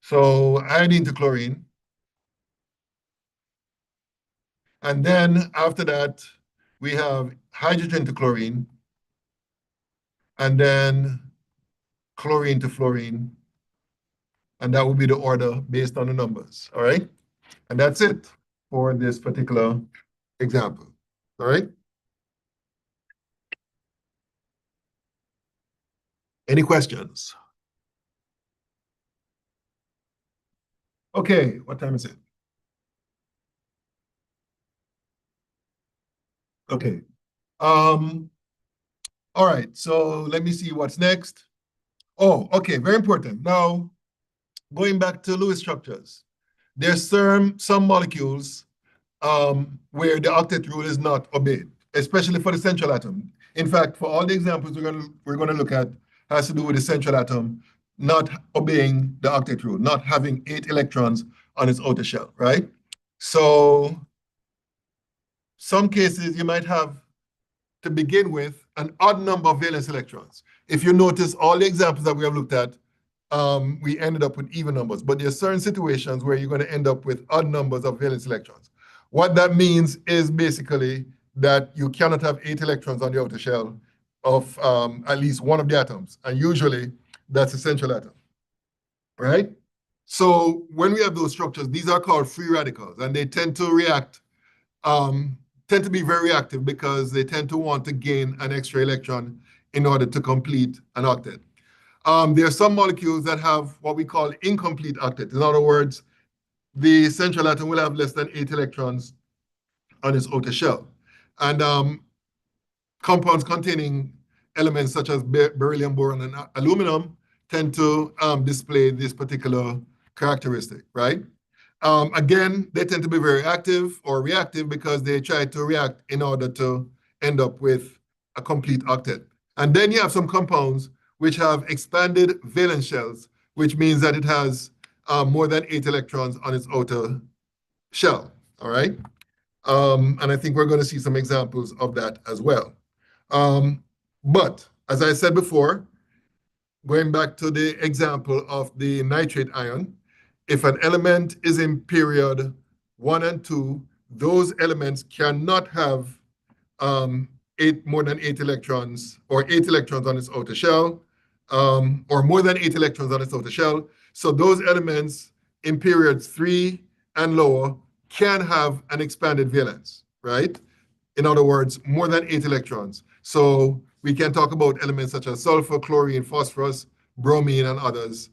Speaker 1: So iodine to chlorine. And then after that, we have hydrogen to chlorine, and then chlorine to fluorine. And that will be the order based on the numbers, all right? And that's it for this particular example, all right? Any questions? Okay, what time is it? Okay. All right, so let me see what's next. Oh, okay, very important. Now, going back to Lewis structures, there's some molecules where the octet rule is not obeyed, especially for the central atom. In fact, for all the examples we're going to look at has to do with the central atom not obeying the octet rule, not having 8 electrons on its outer shell, right? So some cases you might have, to begin with, an odd number of valence electrons. If you notice all the examples that we have looked at, we ended up with even numbers, but there are certain situations where you're going to end up with odd numbers of valence electrons. What that means is basically that you cannot have 8 electrons on the outer shell of at least one of the atoms, and usually that's a central atom, right? So when we have those structures, these are called free radicals, and they tend to react, tend to be very reactive because they tend to want to gain an extra electron in order to complete an octet. There are some molecules that have what we call incomplete octets. In other words, the central atom will have less than 8 electrons on its outer shell. And compounds containing elements such as beryllium, boron, and aluminum tend to display this particular characteristic, right? Again, they tend to be very active or reactive because they try to react in order to end up with a complete octet. And then you have some compounds which have expanded valence shells, which means that it has more than 8 electrons on its outer shell, all right? And I think we're going to see some examples of that as well. But as I said before, going back to the example of the nitrate ion, if an element is in period 1 and 2, those elements cannot have more than 8 electrons or 8 electrons on its outer shell. or more than 8 electrons on its outer shell. So those elements in periods 3 and lower can have an expanded valence, right? In other words, more than 8 electrons. So we can talk about elements such as sulfur, chlorine, phosphorus, bromine, and others.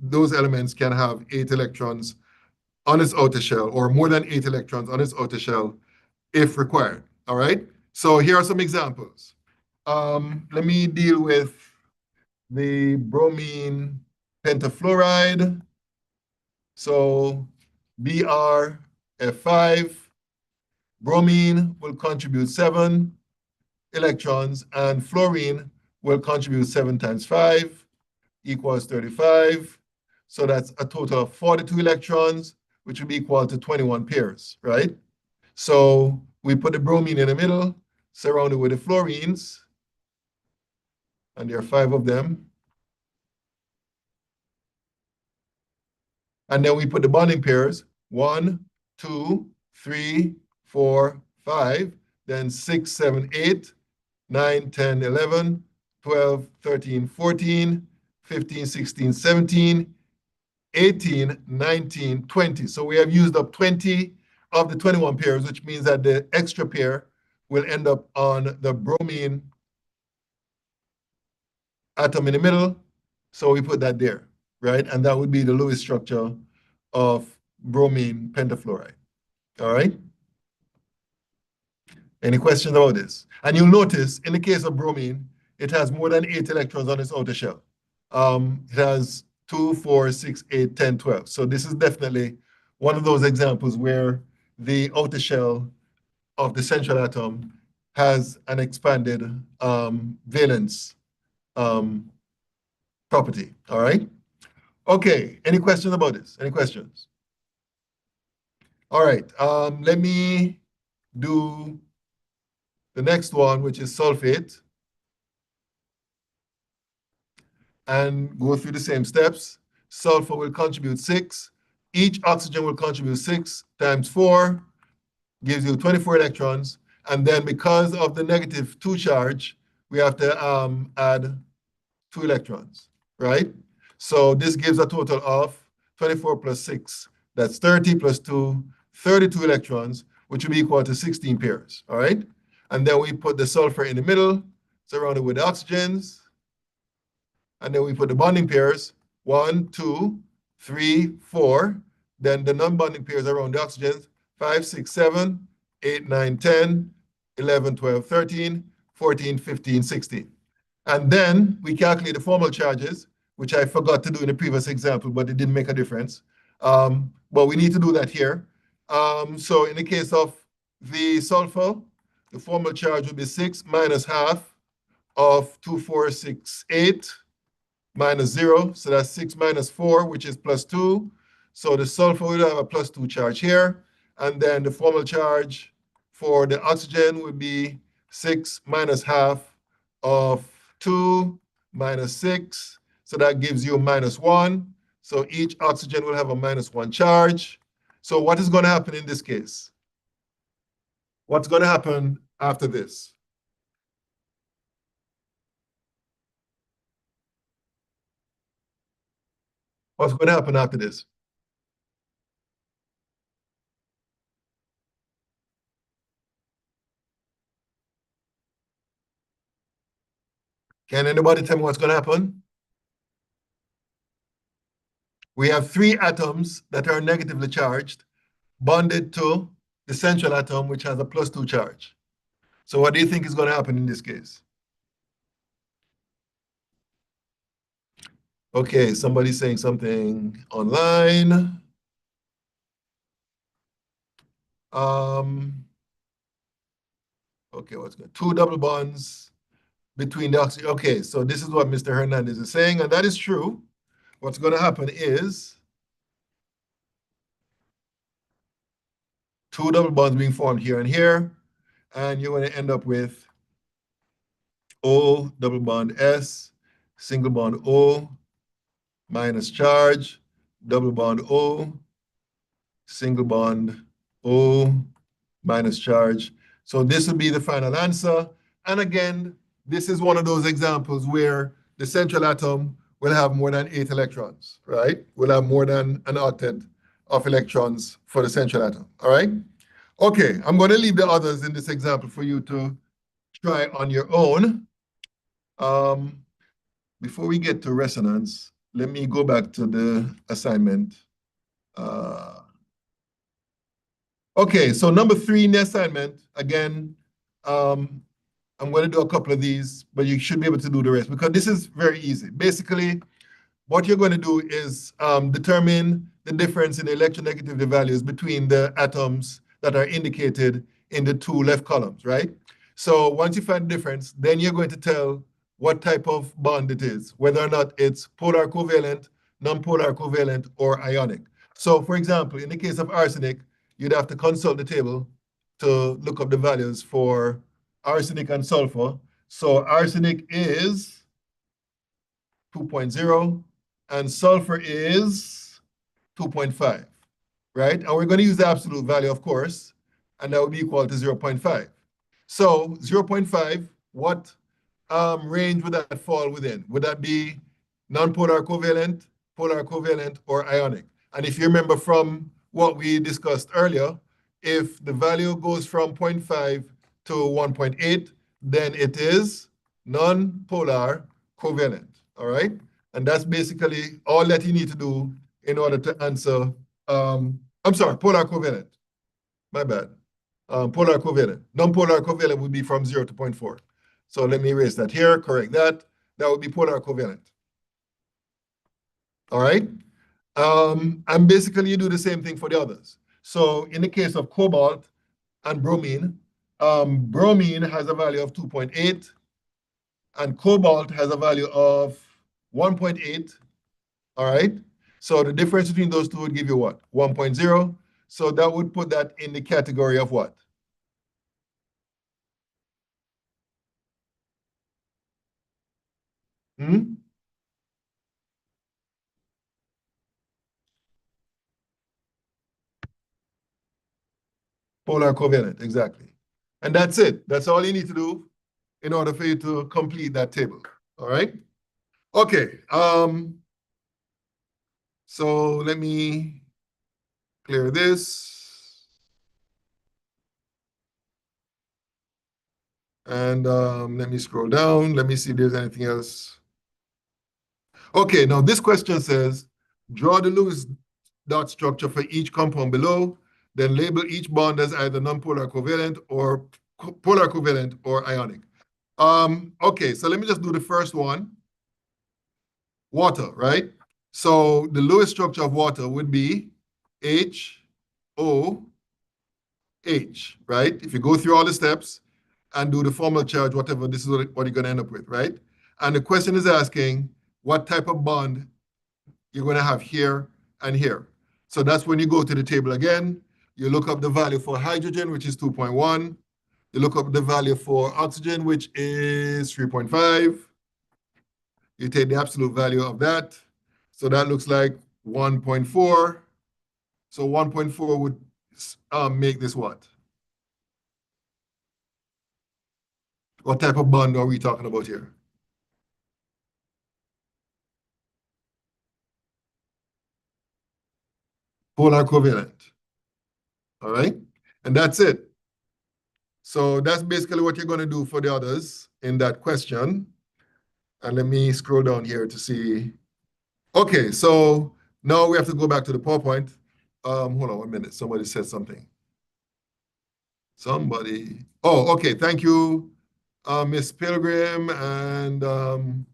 Speaker 1: Those elements can have 8 electrons on its outer shell, or more than 8 electrons on its outer shell if required. All right. So here are some examples. Let me deal with the bromine pentafluoride. So BrF5, bromine will contribute 7 electrons, and fluorine will contribute 7 times 5 equals 35. So that's a total of 42 electrons, which would be equal to 21 pairs, right? So we put the bromine in the middle, surrounded with the fluorines, and there are 5 of them. And then we put the bonding pairs, 1, 2, 3, 4, 5, then 6, 7, 8, 9, 10, 11, 12, 13, 14, 15, 16, 17, 18, 19, 20. So we have used up 20 of the 21 pairs, which means that the extra pair will end up on the bromine atom in the middle. So we put that there, right? And that would be the Lewis structure of bromine pentafluoride. All right? Any questions about this? And you'll notice in the case of bromine, it has more than 8 electrons on its outer shell. It has 2, 4, 6, 8, 10, 12. So this is definitely one of those examples where the outer shell of the central atom has an expanded valence property. All right? Okay, any questions about this? Any questions? All right, let me do the next one, which is sulfate, and go through the same steps. Sulfur will contribute 6. Each oxygen will contribute 6 times 4, gives you 24 electrons. And then because of the -2 charge, we have to add 2 electrons, right? So this gives a total of 24 plus 6. That's 30 plus 2, 32 electrons, which will be equal to 16 pairs, all right? And then we put the sulfur in the middle, surrounded with the oxygens. And then we put the bonding pairs, 1, 2, 3, 4. Then the non-bonding pairs around the oxygens, 5, 6, 7, 8, 9, 10, 11, 12, 13, 14, 15, 16. And then we calculate the formal charges, which I forgot to do in the previous example, but it didn't make a difference. But we need to do that here. So in the case of the sulfur, the formal charge would be 6 minus half of 2468 minus 0. So that's 6 minus 4, which is plus 2. So the sulfur will have a plus 2 charge here. And then the formal charge for the oxygen would be 6 minus half of 2 minus 6. So that gives you minus 1. So each oxygen will have a minus 1 charge. So what is going to happen in this case? What's going to happen after this? What's going to happen after this? Can anybody tell me what's going to happen? We have 3 atoms that are negatively charged bonded to the central atom, which has a plus 2 charge. So what do you think is going to happen in this case? Okay, somebody's saying something online. Okay, what's good? 2 double bonds between the oxygen. Okay, so this is what Mr. Hernandez is saying, and that is true. What's going to happen is 2 double bonds being formed here and here, and you're going to end up with O double bond S, single bond O, minus charge, double bond O, single bond O, minus charge. So this would be the final answer. And again, this is one of those examples where the central atom will have more than 8 electrons, right? Will have more than an octet of electrons for the central atom, all right? Okay, I'm going to leave the others in this example for you to try on your own. Before we get to resonance, let me go back to the assignment. Okay, so number 3 in the assignment, again, I'm going to do a couple of these, but you should be able to do the rest because this is very easy. Basically, what you're going to do is determine the difference in the electronegativity values between the atoms that are indicated in the 2 left columns, right? So once you find the difference, then you're going to tell what type of bond it is, whether or not it's polar covalent, non-polar covalent, or ionic. So for example, in the case of arsenic, you'd have to consult the table to look up the values for arsenic and sulfur. So arsenic is 2.0 and sulfur is 2.5, right? And we're going to use the absolute value, of course, and that would be equal to 0.5. So 0.5, what range would that fall within? Would that be non-polar covalent, polar covalent, or ionic? And if you remember from what we discussed earlier, if the value goes from 0.5 to 1.8, then it is non-polar covalent, all right? And that's basically all that you need to do in order to answer, I'm sorry, polar covalent, my bad. Polar covalent. Non-polar covalent would be from 0 to 0.4. So let me erase that here, correct that. That would be polar covalent. All right? And basically you do the same thing for the others. So in the case of cobalt and bromine, bromine has a value of 2.8 and cobalt has a value of 1.8. All right? So the difference between those two would give you what? 1.0. So that would put that in the category of what? Polar covalent, exactly. And that's it. That's all you need to do in order for you to complete that table. All right? Okay. So let me clear this. And let me scroll down. Let me see if there's anything else. Okay, now this question says, draw the Lewis dot structure for each compound below, then label each bond as either non-polar covalent or polar covalent or ionic. Okay, so let me just do the first one. Water, right? So the Lewis structure of water would be HOH, right? If you go through all the steps and do the formal charge, whatever, this is what you're going to end up with, right? And the question is asking what type of bond you're going to have here and here. So that's when you go to the table again. You look up the value for hydrogen, which is 2.1. You look up the value for oxygen, which is 3.5. You take the absolute value of that. So that looks like 1.4. So 1.4 would make this what? What type of bond are we talking about here? Polar covalent. All right? And that's it. So that's basically what you're going to do for the others in that question. And let me scroll down here to see. Okay, so now we have to go back to the PowerPoint. Hold on 1 minute. Somebody said something. Somebody. Oh, okay. Thank you, Miss Pilgrim and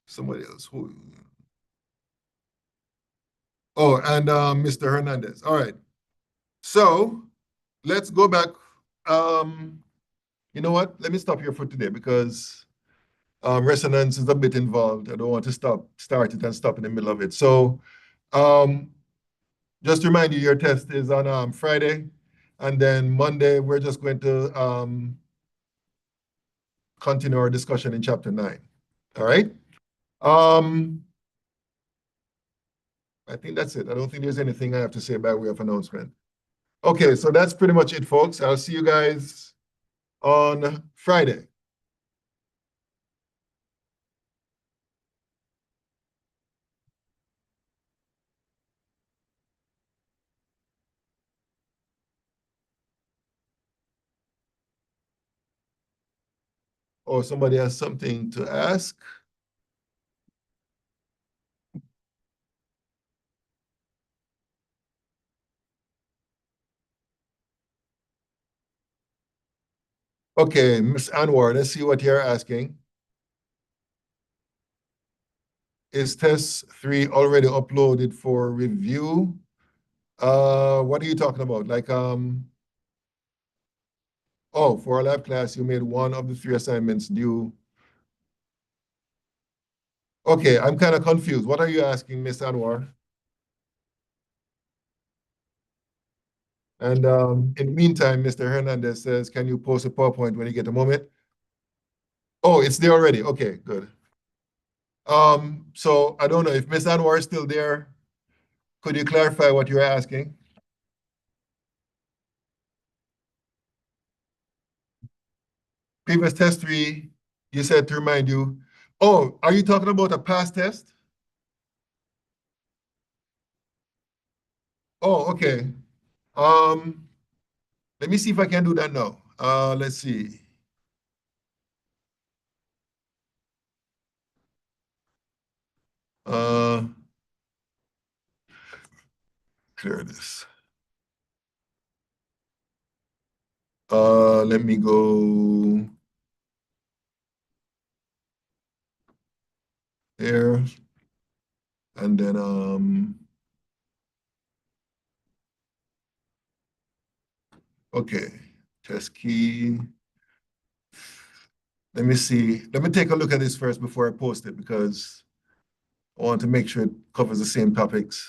Speaker 1: somebody else. Who? Oh, and Mr. Hernandez. All right. So let's go back. You know what? Let me stop here for today because resonance is a bit involved. I don't want to start it and stop in the middle of it. So just to remind you, your test is on Friday. And then Monday, we're just going to continue our discussion in chapter 9. All right? I think that's it. I don't think there's anything I have to say by way of announcement. Okay, so that's pretty much it, folks. I'll see you guys on Friday. or somebody has something to ask. Okay, Ms. Anwar, let's see what you're asking. Is test 3 already uploaded for review? What are you talking about? Like, oh, for our lab class, you made one of the 3 assignments due. Okay, I'm kind of confused. What are you asking, Ms. Anwar? And in the meantime, Mr. Hernandez says, can you post a PowerPoint when you get a moment? Oh, it's there already. Okay, good. So I don't know if Ms. Anwar is still there. Could you clarify what you're asking? Previous test 3, you said to remind you. Oh, are you talking about a past test? Oh, okay. Um, Let me see if I can do that now. Let's see. Uh, Clear this. Let me go there, and then okay, test key. Let me see. Let me take a look at this first before I post it because I want to make sure it covers the same topics.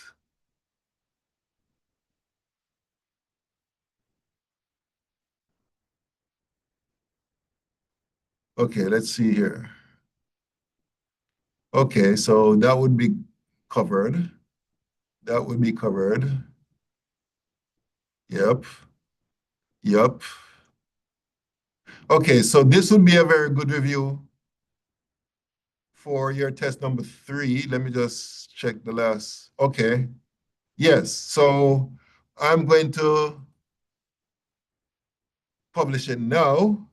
Speaker 1: Okay, let's see here. Okay, so that would be covered. That would be covered. Yep. Yep. Okay, so this would be a very good review for your test number 3. Let me just check the last. Okay. Yes. So I'm going to publish it now.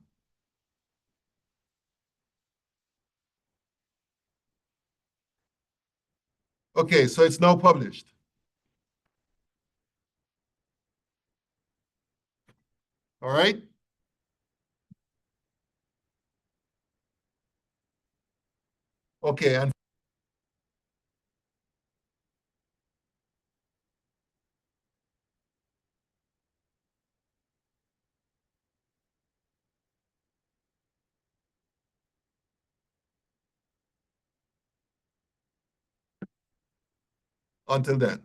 Speaker 1: Okay, so it's now published. All right. Okay, and until then.